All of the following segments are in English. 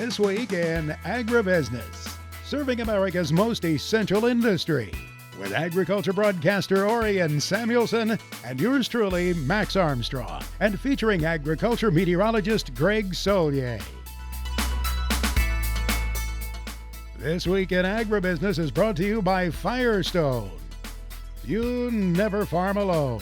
This week in Agribusiness, serving America's most essential industry, with agriculture broadcaster Orion Samuelson and yours truly, Max Armstrong, and featuring agriculture meteorologist Greg Solier. This week in Agribusiness is brought to you by Firestone. You never farm alone.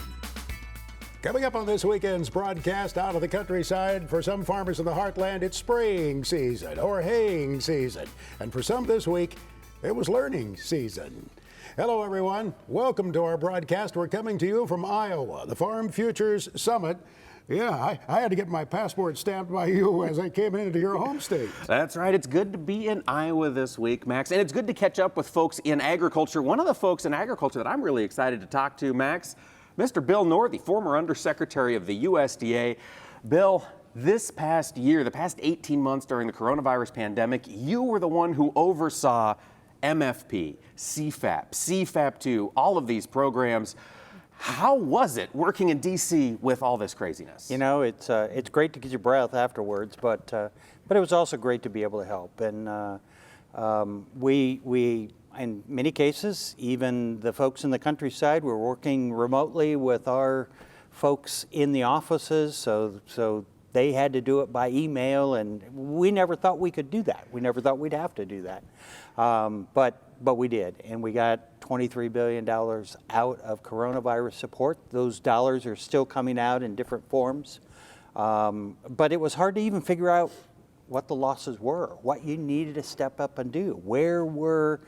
Coming up on this weekend's broadcast out of the countryside, for some farmers in the heartland, it's spraying season or haying season. And for some this week, it was learning season. Hello, everyone. Welcome to our broadcast. We're coming to you from Iowa, the Farm Futures Summit. Yeah, I had to get my passport stamped by you as I came into your home state. That's right. It's good to be in Iowa this week, Max. And it's good to catch up with folks in agriculture. One of the folks in agriculture that I'm really excited to talk to, Max, Mr. Bill Northey, former Undersecretary of the USDA. Bill, this past year, the past 18 months during the coronavirus pandemic, you were the one who oversaw MFP, CFAP, CFAP2, all of these programs. How was it working in D.C. with all this craziness? You know, it's great to get your breath afterwards, but it was also great to be able to help. And we in many cases, even the folks in the countryside, were working remotely with our folks in the offices, so they had to do it by email, and we never thought we could do that. We never thought we'd have to do that, but we did, and we got $23 billion out of coronavirus support. Those dollars are still coming out in different forms, but it was hard to even figure out what the losses were, what you needed to step up and do. Where were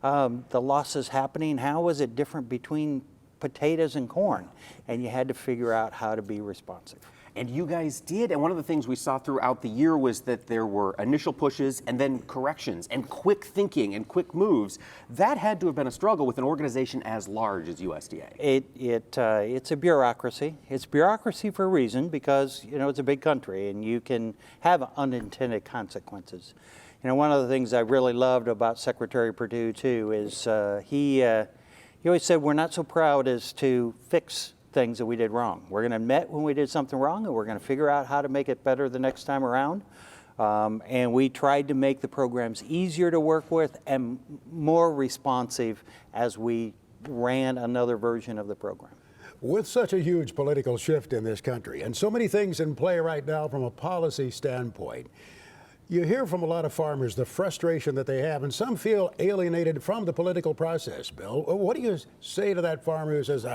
the losses happening? How was it different between potatoes and corn? And you had to figure out how to be responsive. And you guys did. And one of the things we saw throughout the year was that there were initial pushes and then corrections and quick thinking and quick moves. That had to have been a struggle with an organization as large as USDA. It's a bureaucracy. It's bureaucracy for a reason, because, you know, it's a big country and you can have unintended consequences. You know, one of the things I really loved about Secretary Perdue, too, is he always said, we're not so proud as to fix things that we did wrong. We're going to admit when we did something wrong, and we're going to figure out how to make it better the next time around. And we tried to make the programs easier to work with and more responsive as we ran another version of the program. With such a huge political shift in this country and so many things in play right now from a policy standpoint, you hear from a lot of farmers the frustration that they have, and some feel alienated from the political process. Bill, what do you say to that farmer who says,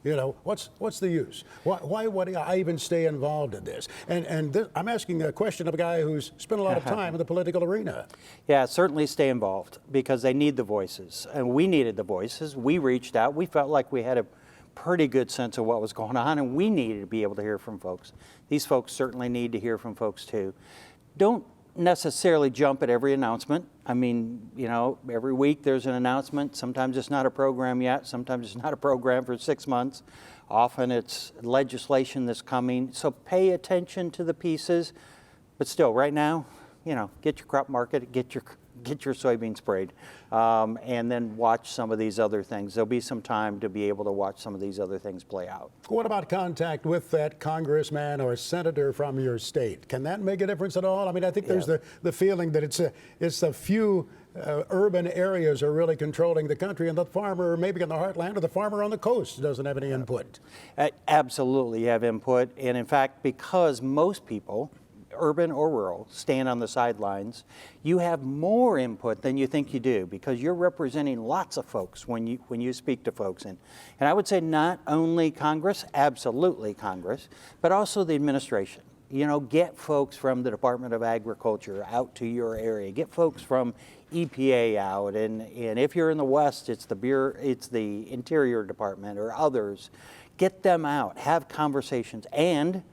you know, what's the use? Why would I even stay involved in this? And I'm asking a question of a guy who's spent a lot of time in the political arena. Yeah, certainly stay involved, because they need the voices. And we needed the voices. We reached out. We felt like we had a pretty good sense of what was going on, and we needed to be able to hear from folks. These folks certainly need to hear from folks, too. Don't necessarily jump at every announcement. I mean, you know, every week there's an announcement. Sometimes it's not a program yet. Sometimes it's not a program for 6 months. Often it's legislation that's coming. So pay attention to the pieces. But still, right now, you know, get your crop market, get your soybeans sprayed, and then watch some of these other things. There'll be some time to be able to watch some of these other things play out. What about contact with that congressman or senator from your state? Can that make a difference at all? I mean, I think there's the feeling that it's a few urban areas are really controlling the country, and the farmer maybe in the heartland or the farmer on the coast doesn't have any input. Absolutely, you have input. And in fact, because most people, urban or rural, stand on the sidelines, you have more input than you think you do, because you're representing lots of folks when you speak to folks. And I would say not only Congress, absolutely Congress, but also the administration. You know, get folks from the Department of Agriculture out to your area. Get folks from EPA out, and if you're in the West, it's the Interior Department or others. Get them out, have conversations, and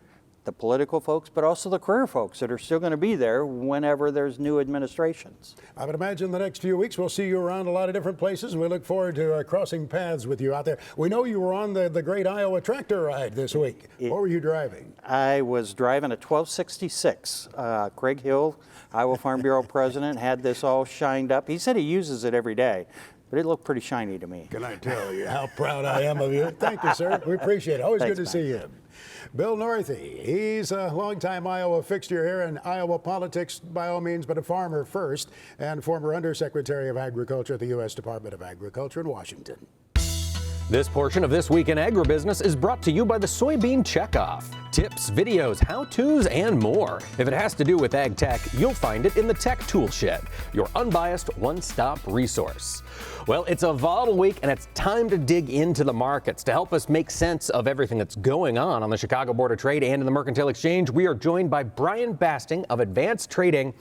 the political folks, but also the career folks that are still going to be there whenever there's new administrations. I would imagine the next few weeks we'll see you around a lot of different places, and we look forward to crossing paths with you out there. We know you were on the Great Iowa Tractor Ride this week. What were you driving? I was driving a 1266. Craig Hill, Iowa Farm Bureau president, had this all shined up. He said he uses it every day. but it looked pretty shiny to me. Can I tell you how proud I am of you? Thank you, sir. We appreciate it. Always Thanks, good to see you. Bill Northey, he's a longtime Iowa fixture here in Iowa politics by all means, but a farmer first, and former Undersecretary of Agriculture at the U.S. Department of Agriculture in Washington. This portion of This Week in Agribusiness is brought to you by the Soybean Checkoff. Tips, videos, how-tos, and more. If it has to do with ag tech, you'll find it in the Tech Tool Shed, your unbiased one-stop resource. Well, it's a volatile week, and it's time to dig into the markets. To help us make sense of everything that's going on the Chicago Board of Trade and in the Mercantile Exchange, we are joined by Brian Basting of Advanced Trading.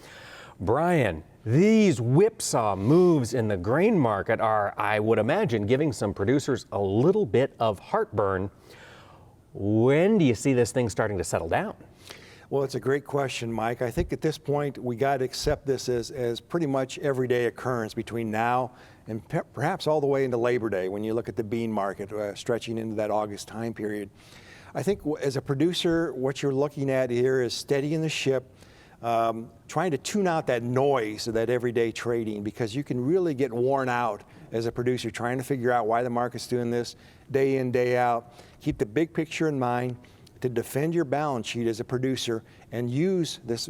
Brian, these whipsaw moves in the grain market are, I would imagine, giving some producers a little bit of heartburn. When do you see this thing starting to settle down? Well, it's a great question, Mike. I think at this point we got to accept this as pretty much everyday occurrence between now and perhaps all the way into Labor Day when you look at the bean market stretching into that August time period. I think as a producer, what you're looking at here is steadying the ship, trying to tune out that noise of that everyday trading, because you can really get worn out as a producer trying to figure out why the market's doing this day in, day out. Keep the big picture in mind to defend your balance sheet as a producer and use this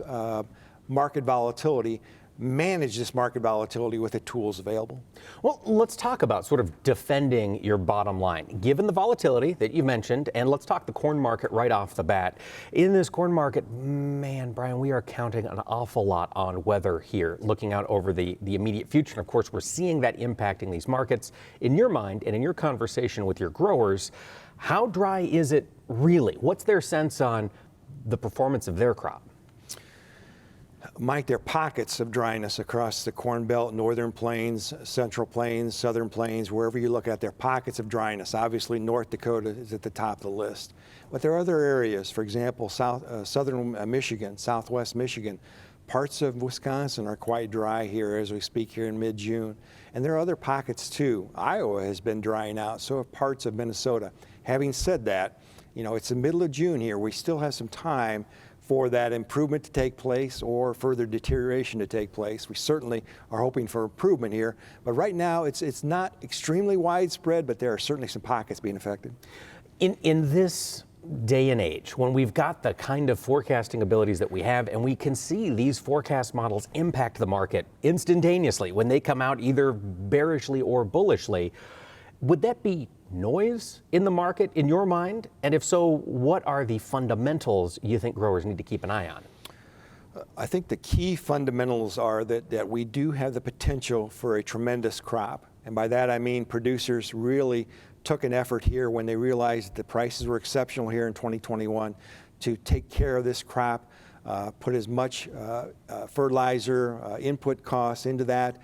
market volatility, manage this market volatility with the tools available. Well, let's talk about sort of defending your bottom line, given the volatility that you mentioned, and let's talk the corn market right off the bat. In this corn market, man, Brian, we are counting an awful lot on weather here, looking out over the immediate future. And of course, we're seeing that impacting these markets. In your mind and in your conversation with your growers, how dry is it really? What's their sense on the performance of their crop? Mike, there are pockets of dryness across the Corn Belt, Northern Plains, Central Plains, Southern Plains, wherever you look at, there are pockets of dryness. Obviously, North Dakota is at the top of the list. But there are other areas, for example, Southern Michigan, Southwest Michigan, parts of Wisconsin are quite dry here as we speak here in mid-June. And there are other pockets too. Iowa has been drying out, so have parts of Minnesota. Having said that, you know, it's the middle of June here. We still have some time for that improvement to take place or further deterioration to take place. We certainly are hoping for improvement here, but right now it's not extremely widespread, but there are certainly some pockets being affected. In this day and age, when we've got the kind of forecasting abilities that we have, and we can see these forecast models impact the market instantaneously when they come out either bearishly or bullishly, would that be noise in the market in your mind? And if so, what are the fundamentals you think growers need to keep an eye on? I think the key fundamentals are that we do have the potential for a tremendous crop. And by that I mean producers really took an effort here when they realized the prices were exceptional here in 2021 to take care of this crop, put as much fertilizer, input costs into that.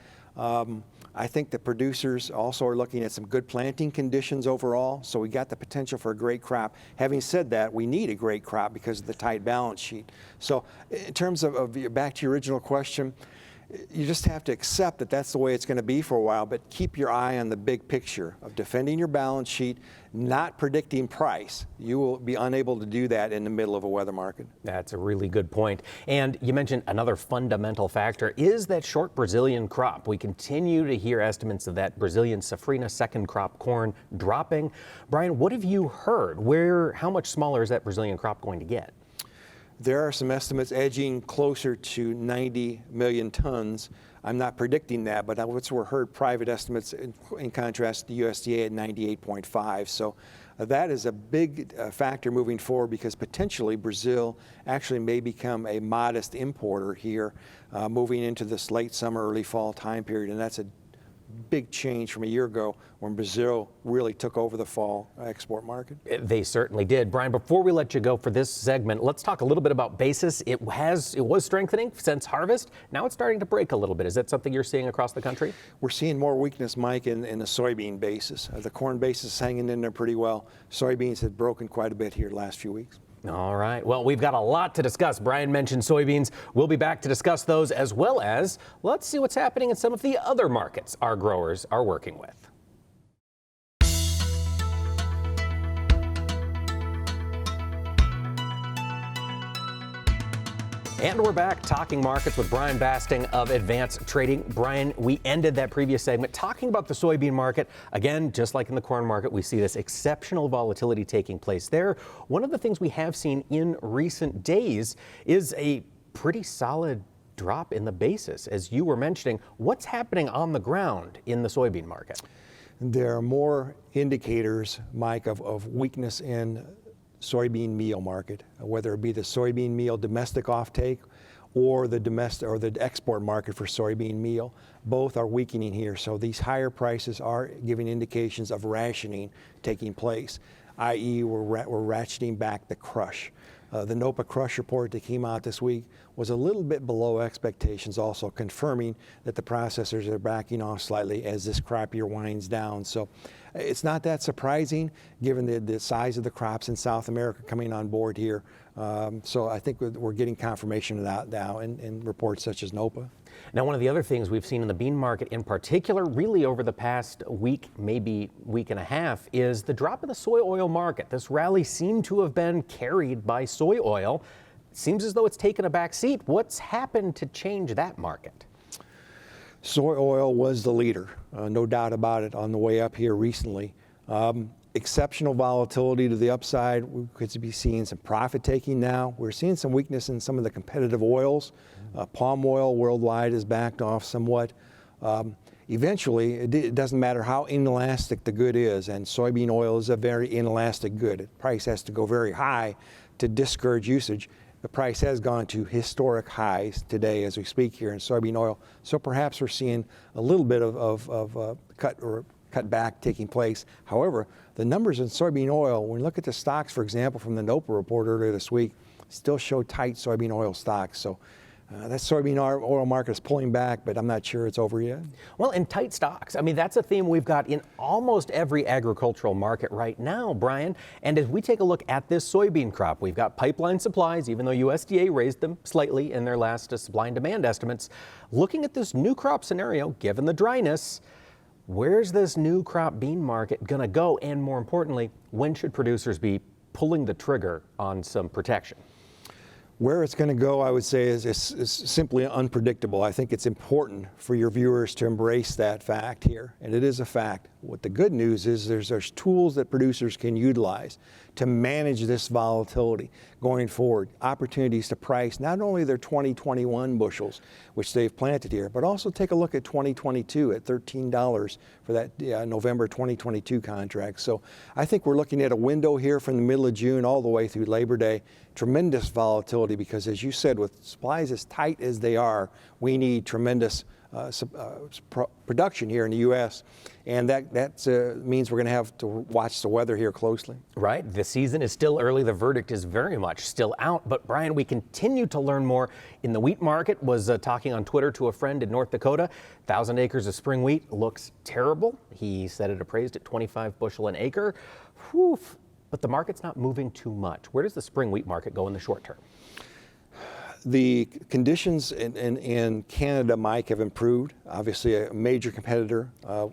I think the producers also are looking at some good planting conditions overall, so we got the potential for a great crop. Having said that, we need a great crop because of the tight balance sheet. So in terms of back to your original question, you just have to accept that that's the way it's going to be for a while, but keep your eye on the big picture of defending your balance sheet, not predicting price. You will be unable to do that in the middle of a weather market. That's a really good point. And you mentioned another fundamental factor is that short Brazilian crop. We continue to hear estimates of that Brazilian safrinha second crop corn dropping. Brian, what have you heard? How much smaller is that Brazilian crop going to get? There are some estimates edging closer to 90 million tons. I'm not predicting that, but what's we're heard private estimates in contrast to the USDA at 98.5. So that is a big factor moving forward because potentially Brazil actually may become a modest importer here moving into this late summer, early fall time period, and that's a big change from a year ago when Brazil really took over the fall export market. They certainly did. Brian, before we let you go for this segment, let's talk a little bit about basis. It was strengthening since harvest. Now it's starting to break a little bit. Is that something you're seeing across the country? We're seeing more weakness, Mike, in the soybean basis. The corn basis is hanging in there pretty well. Soybeans have broken quite a bit here the last few weeks. All right. Well, we've got a lot to discuss. Brian mentioned soybeans. We'll be back to discuss those as well as let's see what's happening in some of the other markets our growers are working with. And we're back talking markets with Brian Basting of Advanced Trading. Brian, we ended that previous segment talking about the soybean market. Again, just like in the corn market, we see this exceptional volatility taking place there. One of the things we have seen in recent days is a pretty solid drop in the basis. As you were mentioning, what's happening on the ground in the soybean market? There are more indicators, Mike, of weakness in soybean meal market, whether it be the soybean meal domestic offtake or the domestic or the export market for soybean meal. Both are weakening here. So these higher prices are giving indications of rationing taking place, i.e. we're ratcheting back the crush. The NOPA crush report that came out this week was a little bit below expectations, also confirming that the processors are backing off slightly as this crop year winds down. So it's not that surprising given the size of the crops in South America coming on board here. So I think we're getting confirmation of that now in reports such as NOPA. Now, one of the other things we've seen in the bean market in particular, really over the past week, maybe week and a half, is the drop in the soy oil market. This rally seemed to have been carried by soy oil. It seems as though it's taken a back seat. What's happened to change that market? Soy oil was the leader, no doubt about it, on the way up here recently. Exceptional volatility to the upside. We could be seeing some profit taking now. We're seeing some weakness in some of the competitive oils. Palm oil worldwide has backed off somewhat. Eventually, it doesn't matter how inelastic the good is, and soybean oil is a very inelastic good. The price has to go very high to discourage usage. The price has gone to historic highs today as we speak here in soybean oil. So perhaps we're seeing a little bit of cut back taking place. However, the numbers in soybean oil, when you look at the stocks, for example, from the NOPA report earlier this week, still show tight soybean oil stocks. So that soybean oil market is pulling back, but I'm not sure it's over yet. Well, in tight stocks, I mean, that's a theme we've got in almost every agricultural market right now, Brian. And as we take a look at this soybean crop, we've got pipeline supplies, even though USDA raised them slightly in their last supply and demand estimates. Looking at this new crop scenario, given the dryness, where's this new crop bean market going to go? And more importantly, when should producers be pulling the trigger on some protection? Where it's going to go, I would say, is simply unpredictable. I think it's important for your viewers to embrace that fact here, and it is a fact. What the good news is there's tools that producers can utilize to manage this volatility going forward, opportunities to price not only their 2021 bushels, which they've planted here, but also take a look at 2022 at $13 for that November 2022 contract. So I think we're looking at a window here from the middle of June all the way through Labor Day. Tremendous volatility because, as you said, with supplies as tight as they are, we need tremendous production here in the U.S., and that means we're going to have to watch the weather here closely. Right. The season is still early. The verdict is very much still out. But, Brian, we continue to learn more in the wheat market. Was talking on Twitter to a friend in North Dakota. 1,000 acres of spring wheat looks terrible. He said it appraised at 25 bushel an acre. Whew. But the market's not moving too much. Where does the spring wheat market go in the short term? The conditions in Canada, Mike, have improved. Obviously, a major competitor.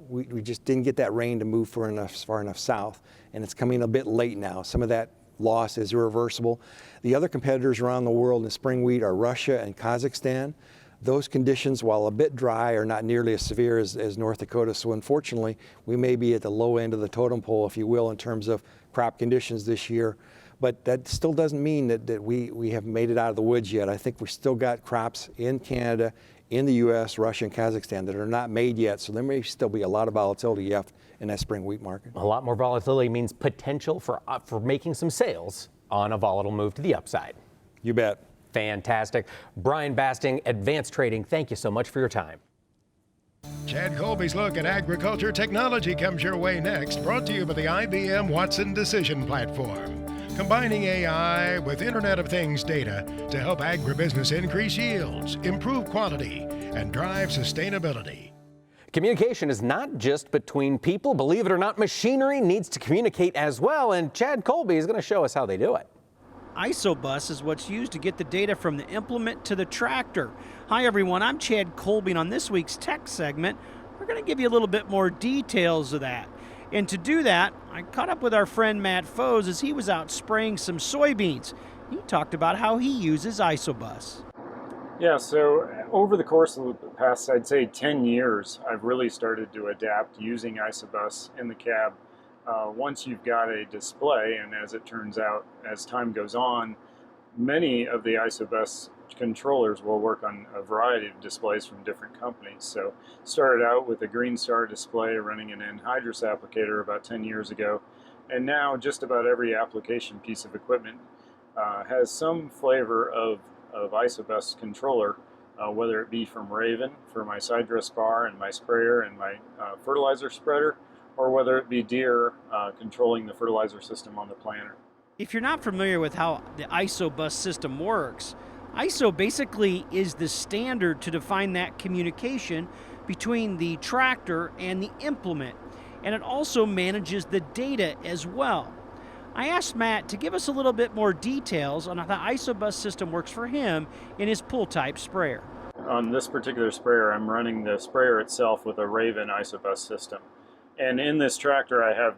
We just didn't get that rain to move far enough south, and it's coming a bit late now. Some of that loss is irreversible. The other competitors around the world in the spring wheat are Russia and Kazakhstan. Those conditions, while a bit dry, are not nearly as severe as North Dakota. So unfortunately, we may be at the low end of the totem pole, if you will, in terms of crop conditions this year. But that still doesn't mean that we have made it out of the woods yet. I think we've still got crops in Canada, in the U.S., Russia, and Kazakhstan that are not made yet. So there may still be a lot of volatility left in that spring wheat market. A lot more volatility means potential for making some sales on a volatile move to the upside. You bet. Fantastic. Brian Basting, Advanced Trading, thank you so much for your time. Chad Colby's look at agriculture technology comes your way next, brought to you by the IBM Watson Decision Platform. Combining AI with Internet of Things data to help agribusiness increase yields, improve quality, and drive sustainability. Communication is not just between people. Believe it or not, machinery needs to communicate as well, and Chad Colby is going to show us how they do it. Isobus is what's used to get the data from the implement to the tractor. Hi everyone, I'm Chad Colby, and on this week's tech segment, we're going to give you a little bit more details of that. And to do that, I caught up with our friend Matt Foes as he was out spraying some soybeans. He talked about how he uses Isobus. Yeah, so over the course of the past, I'd say 10 years, I've really started to adapt using Isobus in the cab. Once you've got a display, and as it turns out, as time goes on, many of the Isobus controllers will work on a variety of displays from different companies. So started out with a Green Star display running an anhydrous applicator about 10 years ago, and now just about every application piece of equipment has some flavor of Isobus controller, whether it be from Raven for my side dress bar and my sprayer and my fertilizer spreader, or whether it be Deere controlling the fertilizer system on the planter. If you're not familiar with how the Isobus system works, ISO basically is the standard to define that communication between the tractor and the implement, and it also manages the data as well. I asked Matt to give us a little bit more details on how the Isobus system works for him in his pull-type sprayer. On this particular sprayer, I'm running the sprayer itself with a Raven Isobus system. And in this tractor, I have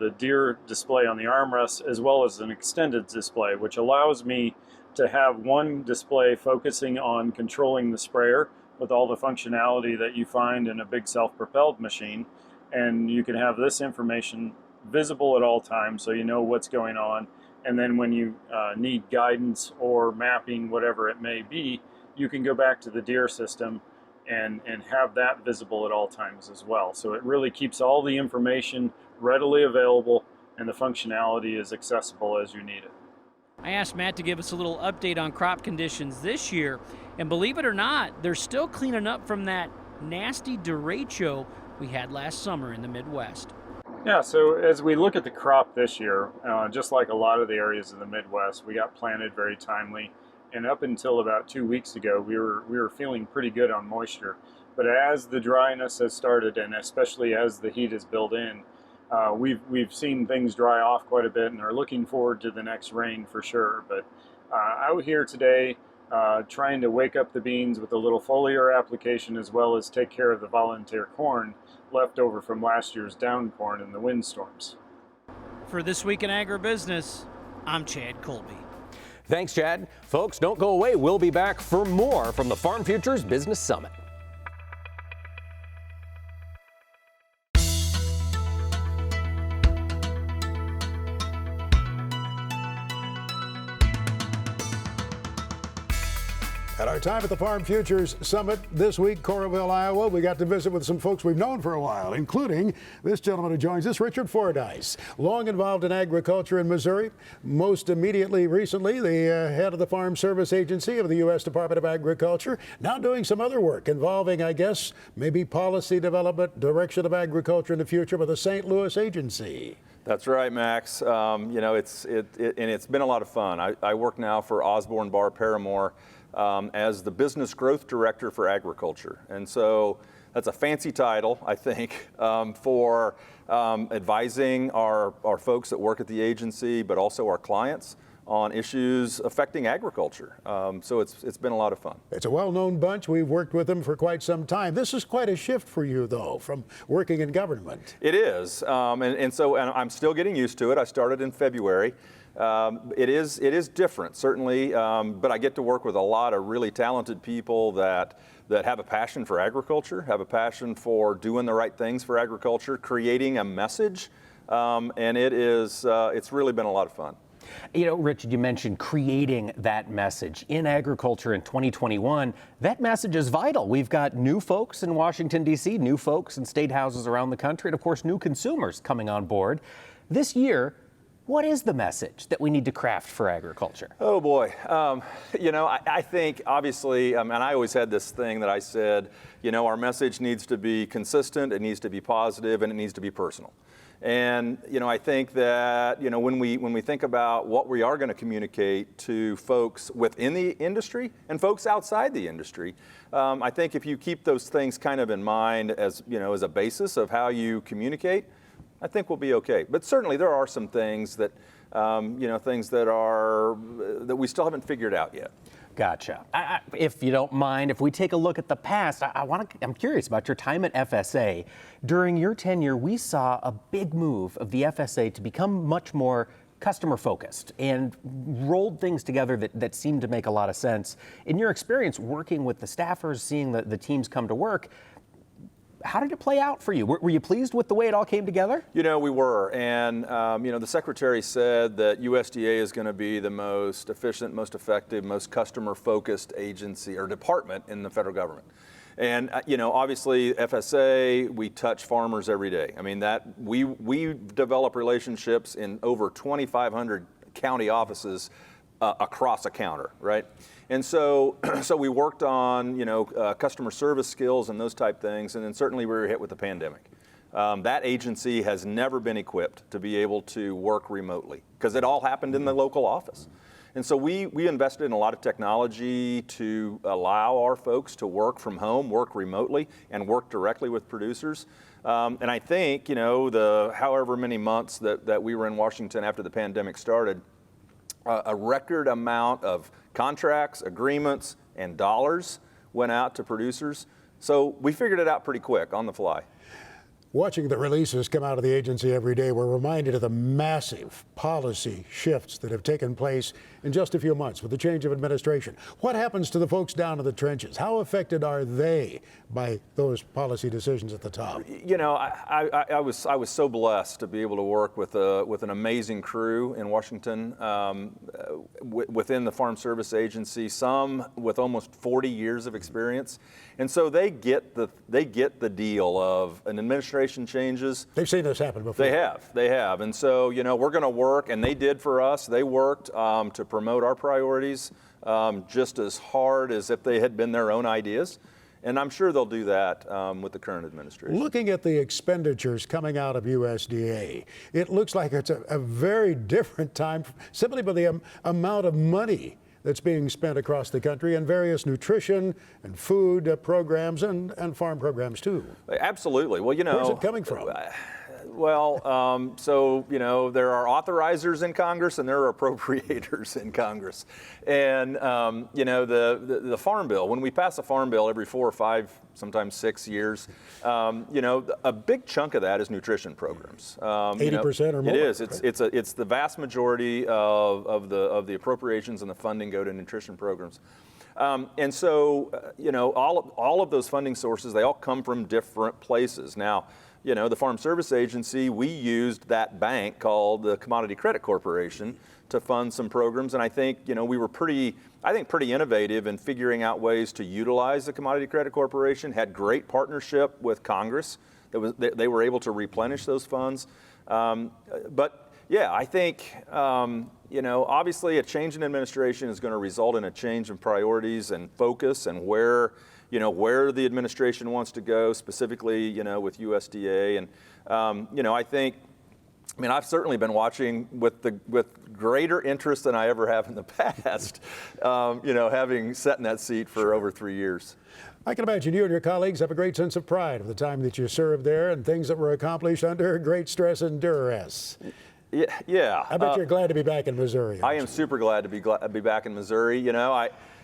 the Deere display on the armrest as well as an extended display, which allows me to have one display focusing on controlling the sprayer with all the functionality that you find in a big self-propelled machine. And you can have this information visible at all times so you know what's going on. And then when you need guidance or mapping, whatever it may be, you can go back to the Deere system and have that visible at all times as well. So it really keeps all the information readily available and the functionality is accessible as you need it. I asked Matt to give us a little update on crop conditions this year, and believe it or not, they're still cleaning up from that nasty derecho we had last summer in the Midwest. Yeah, so as we look at the crop this year, just like a lot of the areas of the Midwest, we got planted very timely. And up until about 2 weeks ago, we were feeling pretty good on moisture. But as the dryness has started, and especially as the heat is built in, we've seen things dry off quite a bit and are looking forward to the next rain for sure. But out here today, trying to wake up the beans with a little foliar application as well as take care of the volunteer corn left over from last year's down corn in the windstorms. For This Week in Agribusiness, I'm Chad Colby. Thanks, Chad. Folks, don't go away. We'll be back for more from the Farm Futures Business Summit. At our time at the Farm Futures Summit this week, Coralville, Iowa, we got to visit with some folks we've known for a while, including this gentleman who joins us, Richard Fordyce, long involved in agriculture in Missouri, most immediately recently the head of the Farm Service Agency of the U.S. Department of Agriculture, now doing some other work involving, I guess, maybe policy development, direction of agriculture in the future with a St. Louis agency. That's right, Max. You know, it's been a lot of fun. I work now for Osborne Barr Paramore as the Business Growth Director for Agriculture. And so that's a fancy title, I think, for advising our folks that work at the agency, but also our clients on issues affecting agriculture. So it's been a lot of fun. It's a well-known bunch. We've worked with them for quite some time. This is quite a shift for you, though, from working in government. It is, and so I'm still getting used to it. I started in February. It is different, certainly, but I get to work with a lot of really talented people that have a passion for agriculture, have a passion for doing the right things for agriculture, creating a message, and it's really been a lot of fun. You know, Richard, you mentioned creating that message in agriculture in 2021. That message is vital. We've got new folks in Washington, D.C., new folks in state houses around the country, and of course, new consumers coming on board. This year, what is the message that we need to craft for agriculture? Oh boy, you know, I think obviously, and I always had this thing that I said, you know, our message needs to be consistent, it needs to be positive, and it needs to be personal. And you know, I think that when we think about what we are going to communicate to folks within the industry and folks outside the industry, I think if you keep those things kind of in mind as as a basis of how you communicate, I think we'll be okay. But certainly there are some things that things that we still haven't figured out yet. Gotcha. If you don't mind, if we take a look at the past, I'm curious about your time at FSA. During your tenure, we saw a big move of the FSA to become much more customer focused and rolled things together that seemed to make a lot of sense. In your experience working with the staffers, seeing the teams come to work, how did it play out for you? Were you pleased with the way it all came together? You know, we were. And, you know, the Secretary said that USDA is going to be the most efficient, most effective, most customer-focused agency or department in the federal government. And, you know, obviously, FSA, we touch farmers every day. I mean, that we develop relationships in over 2,500 county offices across a counter, right? And so, we worked on, you know, customer service skills and those type things, and then certainly we were hit with the pandemic. That agency has never been equipped to be able to work remotely because it all happened in the local office. And so we invested in a lot of technology to allow our folks to work from home, work remotely, and work directly with producers. And I think, you know, the however many months that we were in Washington after the pandemic started, a record amount of contracts, agreements, and dollars went out to producers. So we figured it out pretty quick on the fly. Watching the releases come out of the agency every day, we're reminded of the massive policy shifts that have taken place in just a few months with the change of administration. What happens to the folks down in the trenches? How affected are they by those policy decisions at the top? You know, I was so blessed to be able to work with an amazing crew in Washington within the Farm Service Agency, some with almost 40 years of experience. And so they get the deal of an administration changes. They've seen this happen before. They have. And so, you know, we're going to work, and they did for us. They worked to promote our priorities just as hard as if they had been their own ideas. And I'm sure they'll do that with the current administration. Looking at the expenditures coming out of USDA, it looks like it's a very different time simply by the amount of money that's being spent across the country in various nutrition and food programs and farm programs too. Absolutely. Well, you know, where's it coming from? Well, so, you know, there are authorizers in Congress and there are appropriators in Congress. And, you know, the Farm Bill, when we pass a Farm Bill every 4 or 5, sometimes 6 years, you know, a big chunk of that is nutrition programs. 80% or more. It is. Right? It's the vast majority of the appropriations and the funding go to nutrition programs. And so, you know, all of those funding sources, they all come from different places. Now, you know, the Farm Service Agency, we used that bank called the Commodity Credit Corporation to fund some programs. And I think, you know, we were pretty innovative in figuring out ways to utilize the Commodity Credit Corporation, had great partnership with Congress. They were able to replenish those funds. But yeah, I think, you know, obviously a change in administration is going to result in a change in priorities and focus and where the administration wants to go, specifically, you know, with USDA. And, you know, I've certainly been watching with greater interest than I ever have in the past, you know, having sat in that seat for over 3 years. I can imagine you and your colleagues have a great sense of pride of the time that you served there and things that were accomplished under great stress and duress. Yeah. I bet you're glad to be back in Missouri. I am super glad to be back in Missouri. You know,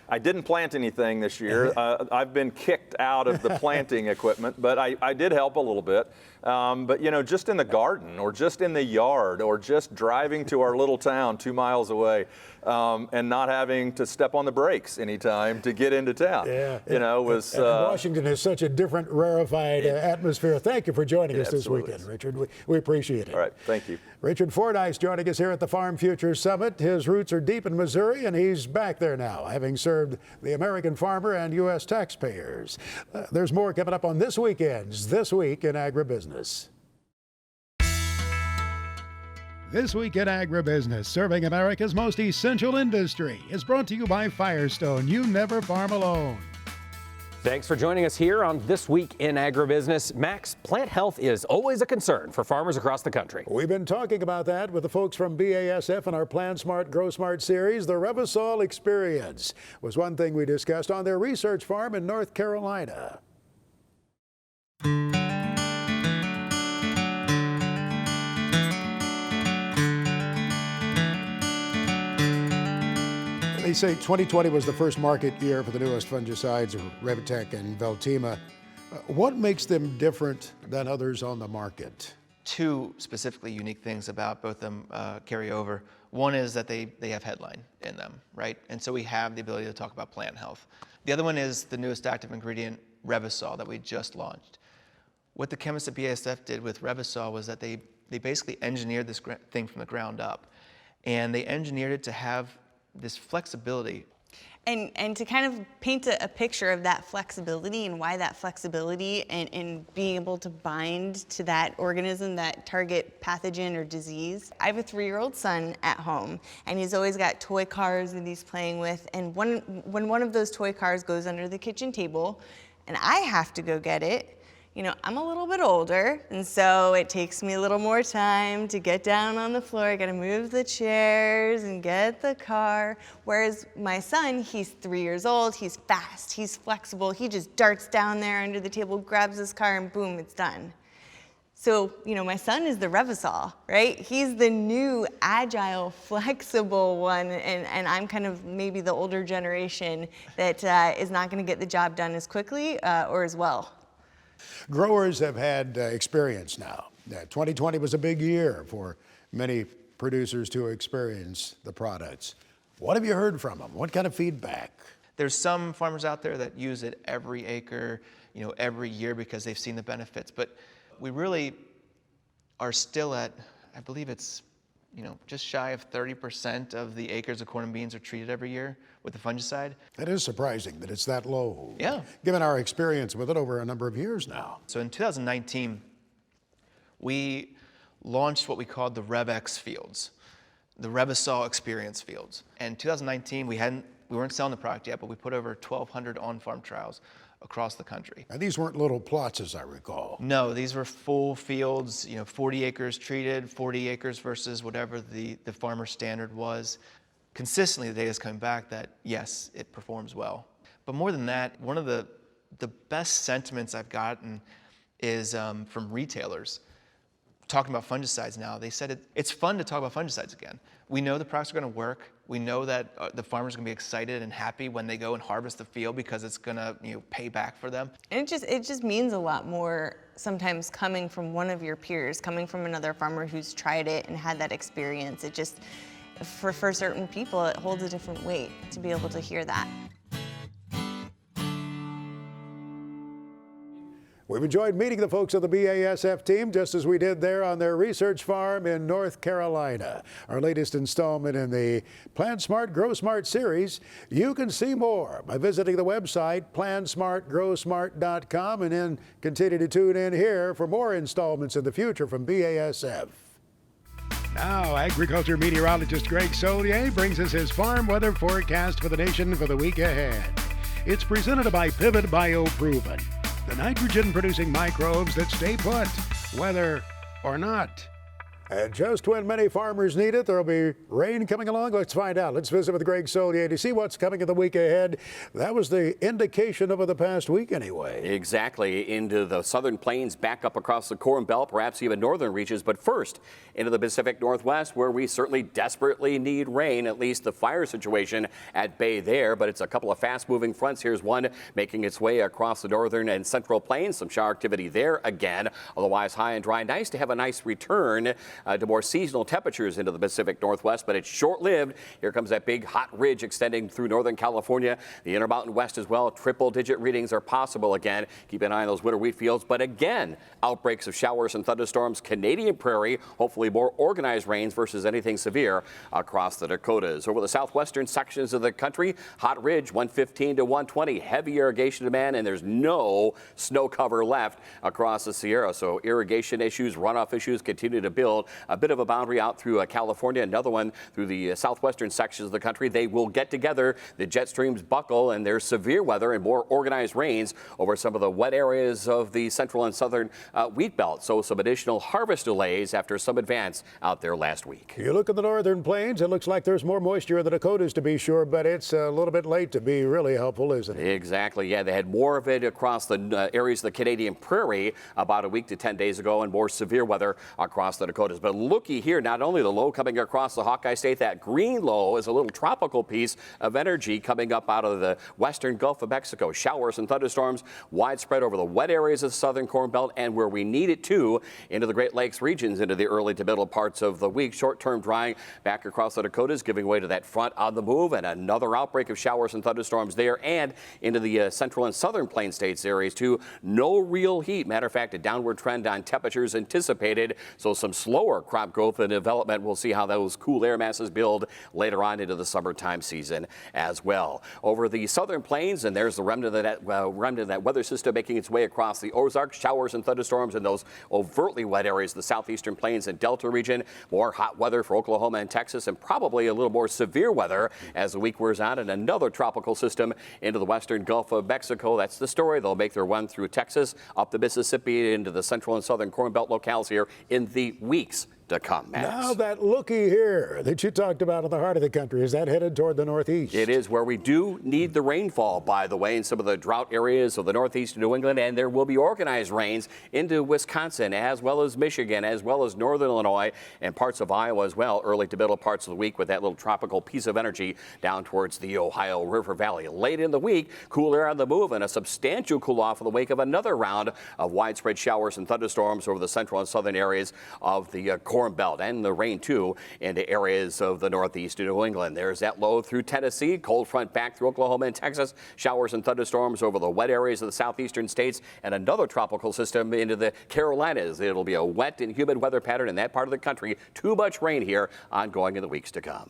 I didn't plant anything this year. I've been kicked out of the planting equipment, but I did help a little bit. But, you know, just in the garden or just in the yard or just driving to our little town 2 miles away and not having to step on the brakes anytime to get into town, you know, was... Washington is such a different, rarefied atmosphere. Thank you for joining us this weekend, Richard. We appreciate it. All right, thank you. Richard Fordyce joining us here at the Farm Futures Summit. His roots are deep in Missouri, and he's back there now, having served the American farmer and U.S. taxpayers. There's more coming up on this weekend's This Week in Agribusiness. This Week in Agribusiness, serving America's most essential industry, is brought to you by Firestone. You never farm alone. Thanks for joining us here on This Week in Agribusiness. Max, plant health is always a concern for farmers across the country. We've been talking about that with the folks from BASF in our Plant Smart, Grow Smart series. The Revysol experience was one thing we discussed on their research farm in North Carolina. They say 2020 was the first market year for the newest fungicides, Revitec and Veltima. What makes them different than others on the market? two specifically unique things about both of them carry over. One is that they have headline in them, right? And so we have the ability to talk about plant health. The other one is the newest active ingredient, Revysol, that we just launched. What the chemists at BASF did with Revysol was that they basically engineered this thing from the ground up. And they engineered it to have this flexibility. And to kind of paint a picture of that flexibility and why that flexibility and being able to bind to that organism, that target pathogen or disease. I have a 3-year-old son at home, and he's always got toy cars that he's playing with. And when one of those toy cars goes under the kitchen table, and I have to go get it, you know, I'm a little bit older, and so it takes me a little more time to get down on the floor. I gotta move the chairs and get the car. Whereas my son, he's 3 years old, he's fast, he's flexible, he just darts down there under the table, grabs his car, and boom, it's done. So, you know, my son is the Revysol, right? He's the new, agile, flexible one, and I'm kind of maybe the older generation that is not gonna get the job done as quickly or as well. Growers have had experience now. 2020 was a big year for many producers to experience the products. What have you heard from them? What kind of feedback? There's some farmers out there that use it every acre, you know, every year because they've seen the benefits. But we really are still at, I believe it's, you know, just shy of 30% of the acres of corn and beans are treated every year with the fungicide. It is surprising that it's that low. Yeah. Given our experience with it over a number of years now. So in 2019, we launched what we called the RevX fields, the Revysol experience fields. And 2019, we weren't selling the product yet, but we put over 1,200 on-farm trials across the country. And these weren't little plots, as I recall. No, these were full fields, you know, 40 acres treated, 40 acres versus whatever the farmer standard was. Consistently, the data is coming back that, yes, it performs well. But more than that, one of the best sentiments I've gotten is from retailers talking about fungicides now. They said it's fun to talk about fungicides again. We know the products are going to work. We know that the farmers are going to be excited and happy when they go and harvest the field because it's going to, you know, pay back for them. And it just means a lot more sometimes coming from one of your peers, coming from another farmer who's tried it and had that experience. It just, for certain people, it holds a different weight to be able to hear that. We've enjoyed meeting the folks of the BASF team, just as we did there on their research farm in North Carolina. Our latest installment in the Plant Smart, Grow Smart series. You can see more by visiting the website plansmartgrowsmart.com and then continue to tune in here for more installments in the future from BASF. Now, agriculture meteorologist Greg Solier brings us his farm weather forecast for the nation for the week ahead. It's presented by Pivot BioProven, the nitrogen-producing microbes that stay put, whether or not. And just when many farmers need it, there'll be rain coming along. Let's find out. Let's visit with Greg Solier to see what's coming in the week ahead. That was the indication over the past week anyway. Exactly. Into the southern plains, back up across the Corn Belt, perhaps even northern reaches. But first, into the Pacific Northwest, where we certainly desperately need rain, at least the fire situation at bay there. But it's a couple of fast-moving fronts. Here's one making its way across the northern and central plains. Some shower activity there again. Otherwise, high and dry. Nice to have a nice return to more seasonal temperatures into the Pacific Northwest, but it's short-lived. Here comes that big hot ridge extending through Northern California, the Intermountain West as well. Triple-digit readings are possible again. Keep an eye on those winter wheat fields, but again, outbreaks of showers and thunderstorms. Canadian prairie, hopefully more organized rains versus anything severe across the Dakotas. Over the southwestern sections of the country, hot ridge 115 to 120, heavy irrigation demand, and there's no snow cover left across the Sierra. So irrigation issues, runoff issues continue to build. A bit of a boundary out through California, another one through the southwestern sections of the country. They will get together. The jet streams buckle, and there's severe weather and more organized rains over some of the wet areas of the central and southern wheat belt. So some additional harvest delays after some advance out there last week. You look at the northern plains, it looks like there's more moisture in the Dakotas to be sure, but it's a little bit late to be really helpful, isn't it? Exactly. Yeah, they had more of it across the areas of the Canadian prairie about a week to 10 days ago, and more severe weather across the Dakotas. Dakotas. But looky here, not only the low coming across the Hawkeye State, that green low is a little tropical piece of energy coming up out of the western Gulf of Mexico. Showers and thunderstorms widespread over the wet areas of the southern Corn Belt and where we need it to into the Great Lakes regions into the early to middle parts of the week. Short-term drying back across the Dakotas, giving way to that front on the move and another outbreak of showers and thunderstorms there and into the central and southern plain states areas too. No real heat. Matter of fact, a downward trend on temperatures anticipated, so some slower crop growth and development. We'll see how those cool air masses build later on into the summertime season as well. Over the southern plains, and there's the remnant of that weather system making its way across the Ozarks. Showers and thunderstorms in those overtly wet areas, the southeastern plains and Delta region. More hot weather for Oklahoma and Texas, and probably a little more severe weather as the week wears on, and another tropical system into the western Gulf of Mexico. That's the story. They'll make their run through Texas, up the Mississippi, into the central and southern Corn Belt locales here in the weeks to come, Max. Now that looky here that you talked about in the heart of the country, is that headed toward the northeast? It is, where we do need the rainfall, by the way, in some of the drought areas of the northeast of New England, and there will be organized rains into Wisconsin as well as Michigan as well as northern Illinois and parts of Iowa as well, early to middle parts of the week with that little tropical piece of energy down towards the Ohio River Valley. Late in the week, cool air on the move and a substantial cool off in the wake of another round of widespread showers and thunderstorms over the central and southern areas of the Corn Belt, and the rain too into areas of the northeast of New England. There's that low through Tennessee, cold front back through Oklahoma and Texas, showers and thunderstorms over the wet areas of the southeastern states, and another tropical system into the Carolinas. It'll be a wet and humid weather pattern in that part of the country. Too much rain here ongoing in the weeks to come.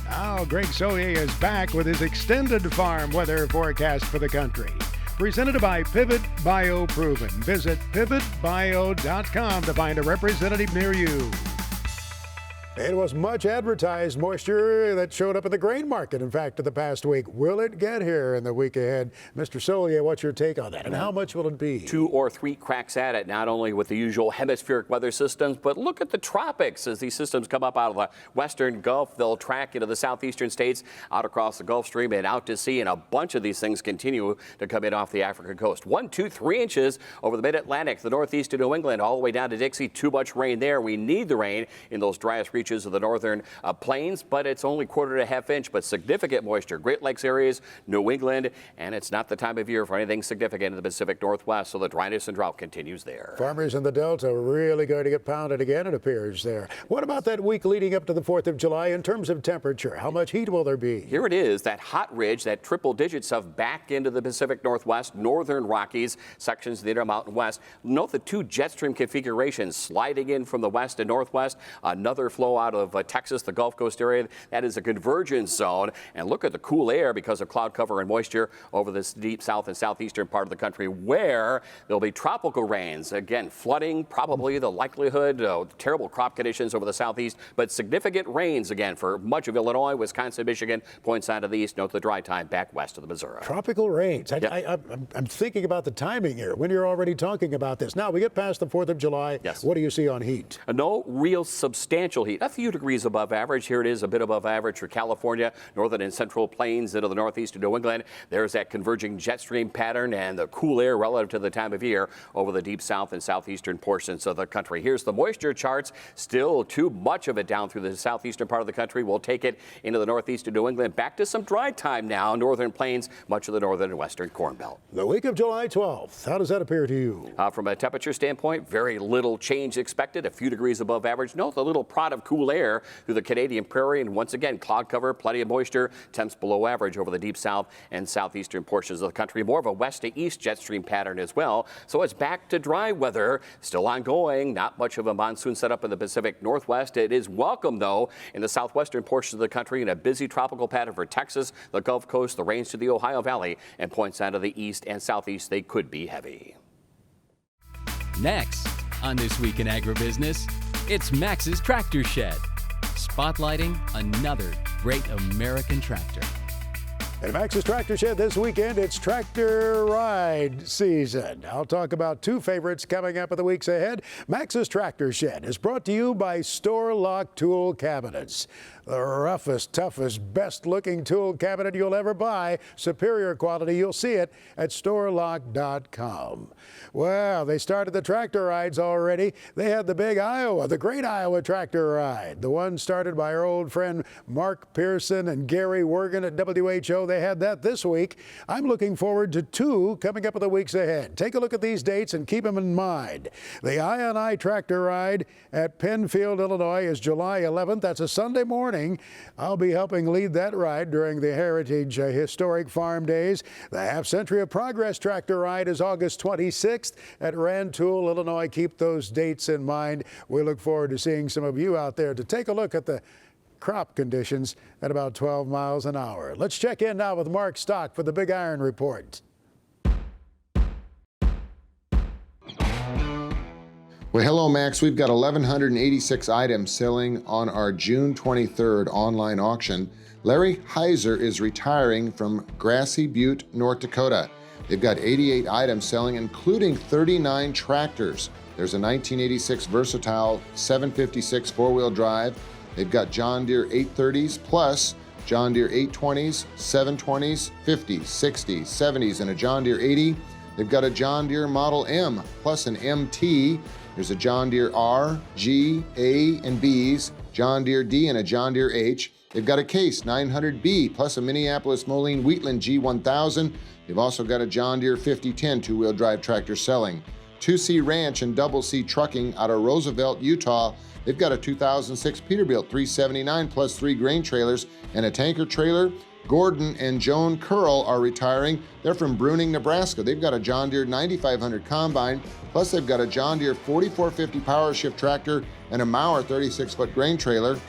Now Greg Soye is back with his extended farm weather forecast for the country. Presented by Pivot Bio Proven. Visit pivotbio.com to find a representative near you. It was much advertised moisture that showed up in the grain market, in fact, in the past week. Will it get here in the week ahead? Mr. Solier, what's your take on that, and how much will it be? 2 or 3 cracks at it, not only with the usual hemispheric weather systems, but look at the tropics as these systems come up out of the western Gulf. They'll track into the southeastern states, out across the Gulf Stream and out to sea, and a bunch of these things continue to come in off the African coast. 1, 2, 3 inches over the mid-Atlantic, the northeast of New England, all the way down to Dixie. Too much rain there. We need the rain in those driest reaches of the northern plains, but it's only 1/4 to 1/2 inch, but significant moisture. Great Lakes areas, New England, and it's not the time of year for anything significant in the Pacific Northwest, so the dryness and drought continues there. Farmers in the Delta are really going to get pounded again, it appears there. What about that week leading up to the 4th of July in terms of temperature? How much heat will there be? Here it is, that hot ridge, that triple digit stuff back into the Pacific Northwest, northern Rockies, sections of the Intermountain West. Note the 2 jet stream configurations sliding in from the west and northwest. Another flow out of Texas, the Gulf Coast area. That is a convergence zone. And look at the cool air because of cloud cover and moisture over this deep south and southeastern part of the country, where there'll be tropical rains. Again, flooding, probably the likelihood, terrible crop conditions over the southeast, but significant rains again for much of Illinois, Wisconsin, Michigan, points out to the east. Note the dry time back west of the Missouri. Tropical rains. I'm thinking about the timing here when you're already talking about this. Now we get past the 4th of July. Yes. What do you see on heat? No real substantial heat. A few degrees above average. Here it is, a bit above average for California, northern and central plains into the northeast of New England. There's that converging jet stream pattern and the cool air relative to the time of year over the deep south and southeastern portions of the country. Here's the moisture charts. Still too much of it down through the southeastern part of the country. We'll take it into the northeast of New England. Back to some dry time now. Northern plains, much of the northern and western Corn Belt. The week of July 12th, how does that appear to you? From a temperature standpoint, very little change expected. A few degrees above average. Note the little prod of cool air through the Canadian prairie, and once again, cloud cover, plenty of moisture, temps below average over the deep south and southeastern portions of the country. More of a west to east jet stream pattern as well. So it's back to dry weather, still ongoing. Not much of a monsoon setup in the Pacific Northwest. It is welcome, though, in the southwestern portions of the country, and a busy tropical pattern for Texas, the Gulf Coast, the rains to the Ohio Valley, and points out of the east and southeast. They could be heavy. Next on This Week in Agribusiness, it's Max's Tractor Shed, spotlighting another great American tractor. At Max's Tractor Shed this weekend, it's tractor ride season. I'll talk about two favorites coming up in the weeks ahead. Max's Tractor Shed is brought to you by Store Lock Tool Cabinets. The roughest, toughest, best-looking tool cabinet you'll ever buy. Superior quality, you'll see it at storelock.com. Well, they started the tractor rides already. They had the big Iowa, the Great Iowa Tractor Ride. The one started by our old friend Mark Pearson and Gary Wergen at WHO. They had that this week. I'm looking forward to two coming up in the weeks ahead. Take a look at these dates and keep them in mind. The I&I Tractor Ride at Penfield, Illinois is July 11th. That's a Sunday morning. I'll be helping lead that ride during the Heritage Historic Farm Days. The Half Century of Progress Tractor Ride is August 26th at Rantoul, Illinois. Keep those dates in mind. We look forward to seeing some of you out there to take a look at the crop conditions at about 12 miles an hour. Let's check in now with Mark Stock for the Big Iron Report. Well, hello, Max. We've got 1,186 items selling on our June 23rd online auction. Larry Heiser is retiring from Grassy Butte, North Dakota. They've got 88 items selling, including 39 tractors. There's a 1986 Versatile 756 four-wheel drive. They've got John Deere 830s plus John Deere 820s, 720s, 50s, 60s, 70s, and a John Deere 80. They've got a John Deere Model M plus an MT. There's a John Deere R, G, A, and Bs, John Deere D, and a John Deere H. They've got a Case 900B plus a Minneapolis Moline Wheatland G1000. They've also got a John Deere 5010 two-wheel drive tractor selling. 2C Ranch and Double C Trucking out of Roosevelt, Utah. They've got a 2006 Peterbilt 379 plus 3 grain trailers and a tanker trailer. Gordon and Joan Curl are retiring. They're from Bruning, Nebraska. They've got a John Deere 9500 combine, plus they've got a John Deere 4450 power shift tractor and a Mauer 36-foot grain trailer.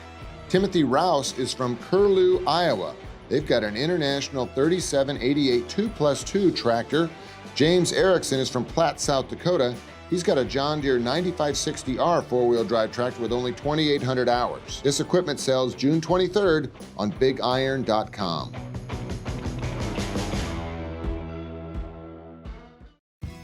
Timothy Rouse is from Curlew, Iowa. They've got an International 3788 2+2 tractor. James Erickson is from Platte, South Dakota. He's got a John Deere 9560R four-wheel drive tractor with only 2,800 hours. This equipment sells June 23rd on BigIron.com.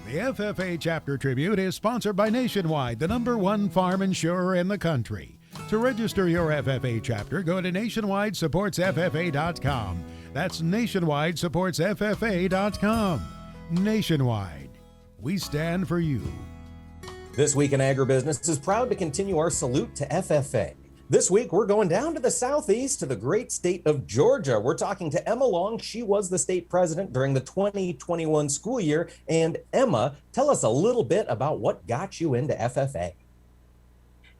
The FFA Chapter Tribute is sponsored by Nationwide, the #1 farm insurer in the country. To register your FFA chapter, go to nationwidesupportsffa.com. That's nationwidesupportsffa.com. Nationwide, we stand for you. This Week in Agribusiness is proud to continue our salute to FFA. This week, we're going down to the southeast to the great state of Georgia. We're talking to Emma Long. She was the state president during the 2021 school year. And Emma, tell us a little bit about what got you into FFA.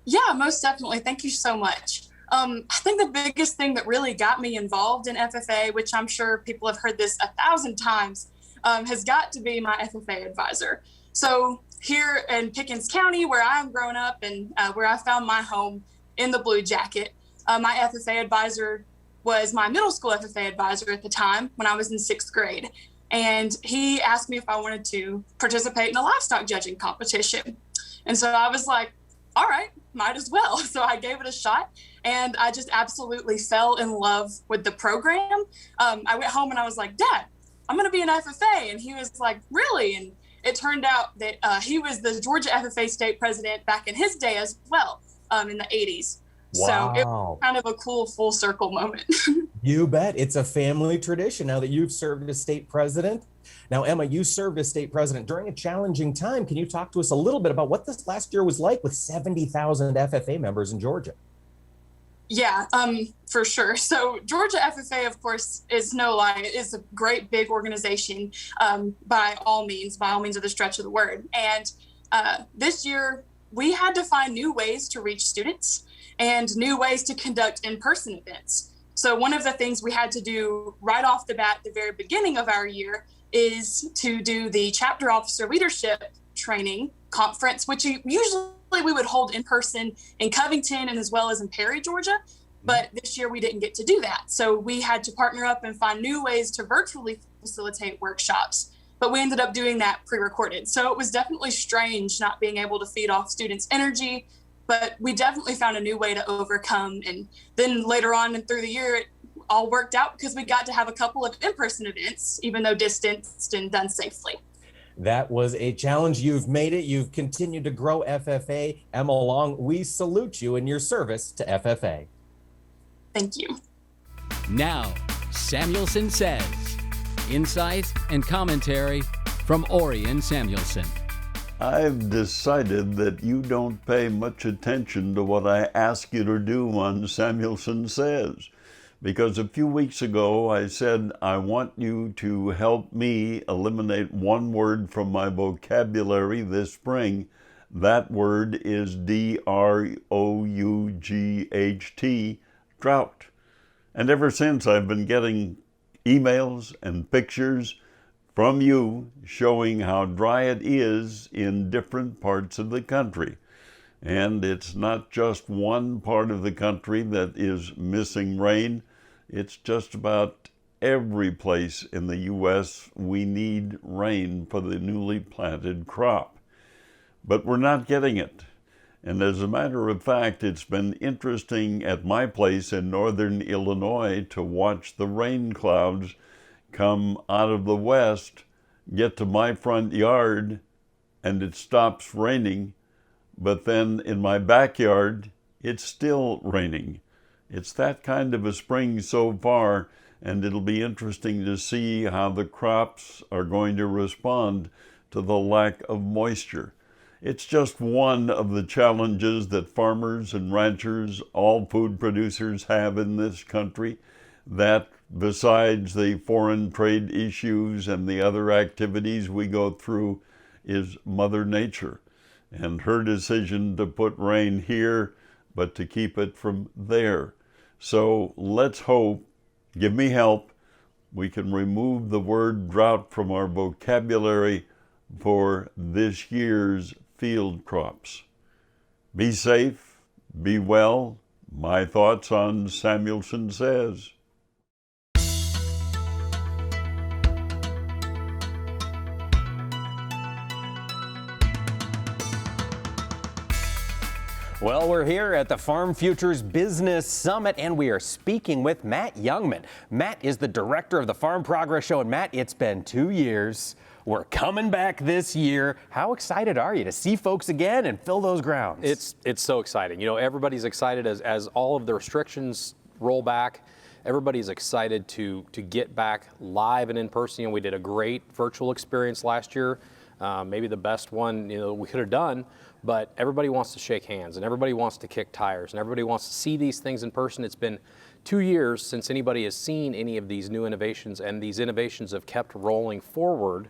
Yeah, most definitely. Thank you so much. I think the biggest thing that really got me involved in FFA, which I'm sure people have heard this 1,000 times, has got to be my FFA advisor. So here in Pickens County, where I'm growing up and where I found my home in the Blue Jacket, my FFA advisor was my middle school FFA advisor at the time when I was in 6th grade. And he asked me if I wanted to participate in a livestock judging competition. And so I was like, all right, might as well. So I gave it a shot and I just absolutely fell in love with the program. I went home and I was like, Dad, I'm going to be an FFA. And he was like, really? And it turned out that he was the Georgia FFA state president back in his day as well, in the 80s. Wow. So it was kind of a cool full circle moment. You bet. It's a family tradition now that you've served as state president. Now, Emma, you served as state president during a challenging time. Can you talk to us a little bit about what this last year was like with 70,000 FFA members in Georgia? Yeah, for sure. So Georgia FFA, of course, is no lie. It is a great big organization by all means of the stretch of the word. And this year, we had to find new ways to reach students and new ways to conduct in-person events. So one of the things we had to do right off the bat, at the very beginning of our year, is to do the chapter officer leadership training conference, which usually we would hold in person in Covington and as well as in Perry, Georgia. But this year we didn't get to do that. So we had to partner up and find new ways to virtually facilitate workshops. But we ended up doing that pre-recorded. So it was definitely strange not being able to feed off students' energy, but we definitely found a new way to overcome. And then later on and through the year, all worked out because we got to have a couple of in-person events, even though distanced and done safely. That was a challenge. You've made it. You've continued to grow FFA. Emma Long, we salute you in your service to FFA. Thank you. Now, Samuelson Says. Insight and commentary from Orion Samuelson. I've decided that you don't pay much attention to what I ask you to do on Samuelson Says, because a few weeks ago I said I want you to help me eliminate one word from my vocabulary this spring. That word is D-R-O-U-G-H-T, drought. And ever since I've been getting emails and pictures from you showing how dry it is in different parts of the country. And it's not just one part of the country that is missing rain. It's just about every place in the U.S. we need rain for the newly planted crop. But we're not getting it. And as a matter of fact, it's been interesting at my place in northern Illinois to watch the rain clouds come out of the west, get to my front yard, and it stops raining. But then in my backyard, it's still raining. It's that kind of a spring so far, and it'll be interesting to see how the crops are going to respond to the lack of moisture. It's just one of the challenges that farmers and ranchers, all food producers have in this country, that besides the foreign trade issues and the other activities we go through is Mother Nature and her decision to put rain here, but to keep it from there. So let's hope, give me help, we can remove the word drought from our vocabulary for this year's field crops. Be safe, be well. My thoughts on Samuelson Says. Well, we're here at the Farm Futures Business Summit, and we are speaking with Matt Youngman. Matt is the director of the Farm Progress Show, and Matt, it's been 2 years. We're coming back this year. How excited are you to see folks again and fill those grounds? It's so exciting. You know, everybody's excited as all of the restrictions roll back. Everybody's excited to get back live and in person. You know, we did a great virtual experience last year, maybe the best one we could have done. But everybody wants to shake hands, and everybody wants to kick tires, and everybody wants to see these things in person. It's been 2 years since anybody has seen any of these new innovations, and these innovations have kept rolling forward,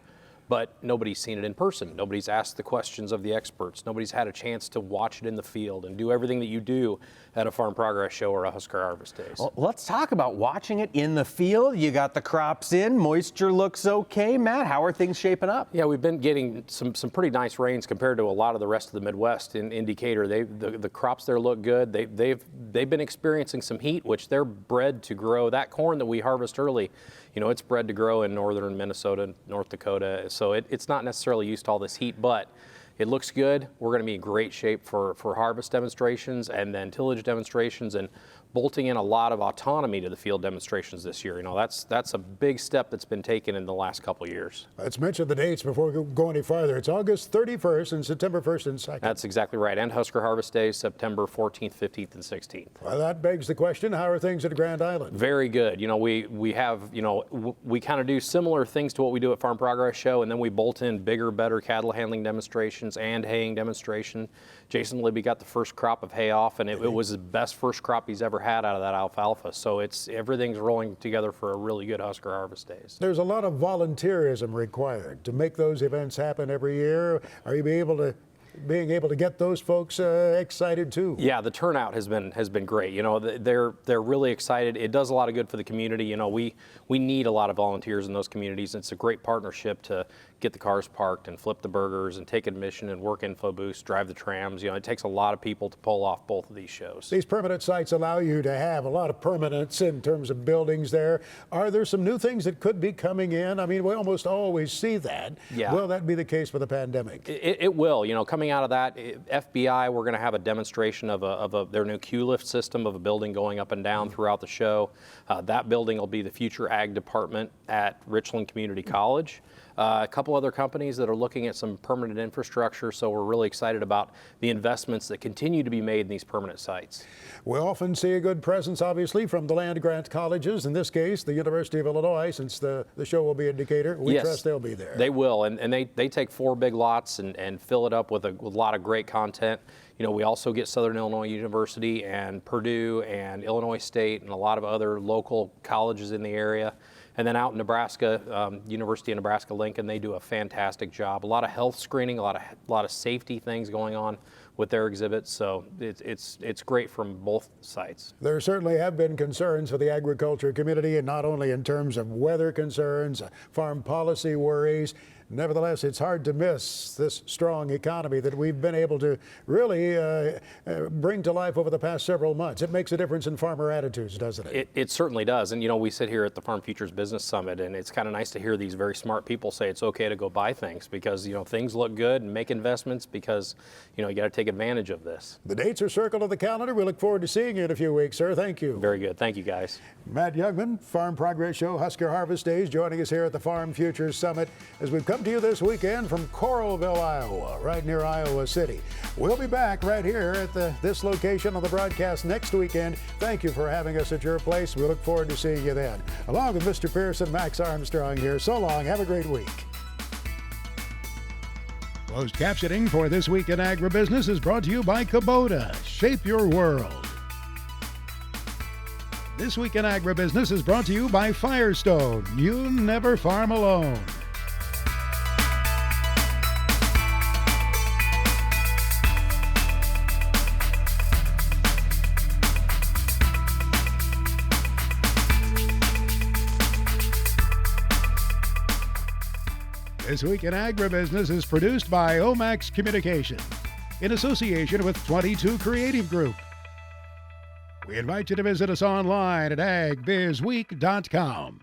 but nobody's seen it in person. Nobody's asked the questions of the experts. Nobody's had a chance to watch it in the field and do everything that you do at a Farm Progress Show or a Husker Harvest Days. Well, let's talk about watching it in the field. You got the crops in, moisture looks okay. Matt, how are things shaping up? Yeah, we've been getting some pretty nice rains compared to a lot of the rest of the Midwest in Decatur. The crops there look good. They've been experiencing some heat, which they're bred to grow. That corn that we harvest early, it's bred to grow in northern Minnesota, North Dakota. So it's not necessarily used to all this heat, but it looks good. We're going to be in great shape for harvest demonstrations and then tillage demonstrations, and bolting in a lot of autonomy to the field demonstrations this year. That's a big step that's been taken in the last couple of years. Let's mention the dates before we go any farther. It's August 31st and September 1st and 2nd. That's exactly right. And Husker Harvest Days, September 14th, 15th, and 16th. Well, that begs the question, how are things at Grand Island? Very good. We have, we kind of do similar things to what we do at Farm Progress Show, and then we bolt in bigger, better cattle handling demonstrations and haying demonstration. Jason Libby got the first crop of hay off, and it was the best first crop he's ever had out of that alfalfa. So everything's rolling together for a really good Husker Harvest Days. There's a lot of volunteerism required to make those events happen every year. Are you being able to get those folks excited too? Yeah, the turnout has been great. They're really excited. It does a lot of good for the community. We need a lot of volunteers in those communities. It's a great partnership to get the cars parked and flip the burgers and take admission and work info booths, drive the trams. It takes a lot of people to pull off both of these shows. These permanent sites allow you to have a lot of permanence in terms of buildings there. Are there some new things that could be coming in? I mean, we almost always see that. Yeah. Will that be the case with the pandemic? It will. Coming out of that, FBI, we're going to have a demonstration of their new Q-lift system of a building going up and down throughout the show. That building will be the future ag department at Richland Community College. A couple other companies that are looking at some permanent infrastructure, so we're really excited about the investments that continue to be made in these permanent sites. We often see a good presence, obviously, from the land-grant colleges. In this case, the University of Illinois, since the show will be in Decatur. We trust they'll be there. They will, and they take 4 big lots and fill it up with a lot of great content. We also get Southern Illinois University and Purdue and Illinois State and a lot of other local colleges in the area. And then out in Nebraska, University of Nebraska-Lincoln, they do a fantastic job. A lot of health screening, a lot of safety things going on with their exhibits. So it's great from both sites. There certainly have been concerns for the agriculture community, and not only in terms of weather concerns, farm policy worries. Nevertheless, it's hard to miss this strong economy that we've been able to really bring to life over the past several months. It makes a difference in farmer attitudes, doesn't it? It certainly does. And, we sit here at the Farm Futures Business Summit, and it's kind of nice to hear these very smart people say it's okay to go buy things because, things look good, and make investments because, you got to take advantage of this. The dates are circled on the calendar. We look forward to seeing you in a few weeks, sir. Thank you. Very good. Thank you, guys. Matt Youngman, Farm Progress Show, Husker Harvest Days, joining us here at the Farm Futures Summit as we've come to you this weekend from Coralville, Iowa, right near Iowa City. We'll be back right here at this location on the broadcast next weekend. Thank you for having us at your place. We look forward to seeing you then. Along with Mr. Pearson, Max Armstrong here. So long. Have a great week. Closed captioning for This Week in Agribusiness is brought to you by Kubota. Shape your world. This Week in Agribusiness is brought to you by Firestone. You never farm alone. This Week in Agribusiness is produced by Omax Communications in association with 22 Creative Group. We invite you to visit us online at agbizweek.com.